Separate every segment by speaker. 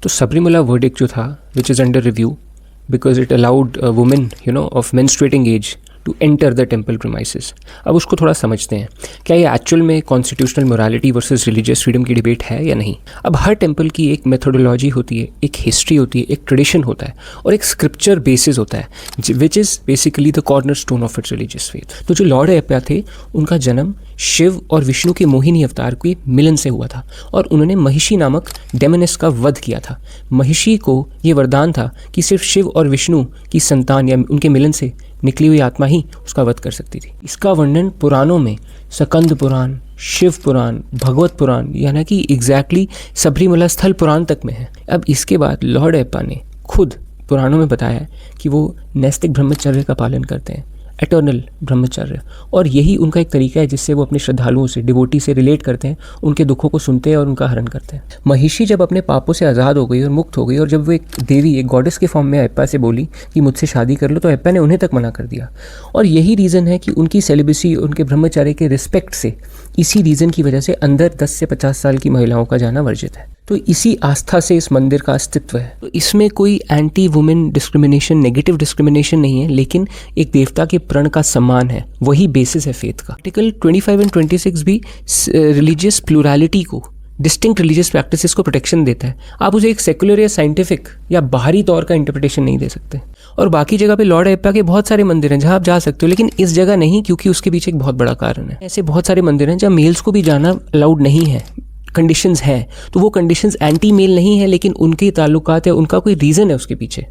Speaker 1: तो सबरीमला वर्डिक्ट जो था, which is under review because it allowed women of menstruating age to enter the temple premises. अब उसको थोड़ा समझते हैं, क्या ये एक्चुअल में constitutional morality versus religious freedom की डिबेट है या नहीं। अब हर टेम्पल की एक मेथोडोलॉजी होती है, एक हिस्ट्री होती है, एक ट्रेडिशन होता है और एक स्क्रिप्चर बेसिस होता है which is basically the corner stone of its religious faith. तो जो लॉर्ड अयप्पा थे, उनका जन्म शिव और विष्णु के मोहिनी अवतार के मिलन से हुआ था और उन्होंने महिषी नामक डेमोनिस का वध किया था। महिषी को ये वरदान था कि सिर्फ शिव और विष्णु की संतान या उनके मिलन से निकली हुई आत्मा ही उसका वध कर सकती थी। इसका वर्णन पुराणों में स्कंद पुराण, शिव पुराण, भगवत पुराण यानी कि एग्जैक्टली सबरीमला स्थल पुराण तक में है। अब इसके बाद लॉर्ड अयप्पा ने खुद पुराणों में बताया कि वो नैस्तिक ब्रह्मचर्य का पालन करते हैं, एटर्नल ब्रह्मचर्य, और यही उनका एक तरीका है जिससे वो अपने श्रद्धालुओं से, डिवोटी से रिलेट करते हैं, उनके दुखों को सुनते हैं और उनका हरण करते हैं। महिषी जब अपने पापों से आज़ाद हो गई और मुक्त हो गई और जब वो एक देवी, एक गॉडेस के फॉर्म में अयप्पा से बोली कि मुझसे शादी कर लो, तो अयप्पा ने उन्हें तक मना कर दिया। और यही रीज़न है कि उनकी सेलिबेसी, उनके ब्रह्मचर्य के रिस्पेक्ट से, इसी रीज़न की वजह से अंदर 10 से 50 साल की महिलाओं का जाना वर्जित है। तो इसी आस्था से इस मंदिर का अस्तित्व है। तो इसमें कोई anti women discrimination, negative discrimination नहीं है, लेकिन एक देवता के प्रण का सम्मान है, वही बेसिस है फेथ का। आर्टिकल 25 एंड 26 भी रिलीजियस प्लूरलिटी को, डिस्टिंक्ट रिलीजियस प्रैक्टिसेस को प्रोटेक्शन देता है। आप उसे एक सेकुलर या साइंटिफिक या बाहरी तौर का इंटरप्रिटेशन नहीं दे सकते। और बाकी जगह पे लॉर्ड अयप्पा के बहुत सारे मंदिर हैं जहाँ आप जा सकते हो, लेकिन इस जगह नहीं, क्योंकि उसके पीछे एक बहुत बड़ा कारण है। ऐसे बहुत सारे मंदिर हैं जहाँ मेल्स को भी जाना अलाउड नहीं है, कंडीशंस हैं, तो वो कंडीशंस एंटी मेल नहीं है, लेकिन उनके ताल्लुकात है, उनका कोई रीज़न है उसके पीछे।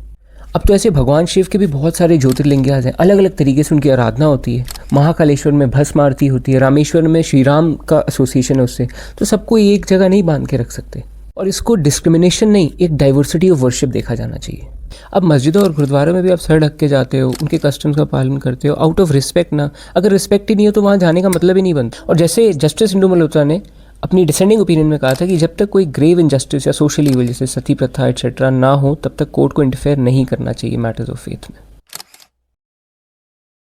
Speaker 1: अब तो ऐसे भगवान शिव के भी बहुत सारे ज्योतिर्लिंगास हैं, अलग अलग तरीके से उनकी आराधना होती है। महाकालेश्वर में भस्म आरती होती है, रामेश्वर में श्री राम का एसोसिएशन है उससे। तो सबको एक जगह नहीं बांध के रख सकते, और इसको डिस्क्रिमिनेशन नहीं, एक डाइवर्सिटी ऑफ वर्शिप देखा जाना चाहिए। अब मस्जिदों और गुरुद्वारों में भी आप सर ढक के जाते हो, उनके कस्टम्स का पालन करते हो आउट ऑफ रिस्पेक्ट ना। अगर रिस्पेक्ट ही नहीं हो तो वहाँ जाने का मतलब ही नहीं बनता। और जैसे जस्टिस इंदु मल्होत्रा ने अपनी डिसेंडिंग ओपिनियन में कहा था कि जब तक कोई ग्रेव इनजस्टिस या सोशल इविल जैसे सती प्रथा एटसेट्रा ना हो, तब तक कोर्ट को इंटरफेयर नहीं करना चाहिए मैटर्स ऑफ फेथ में।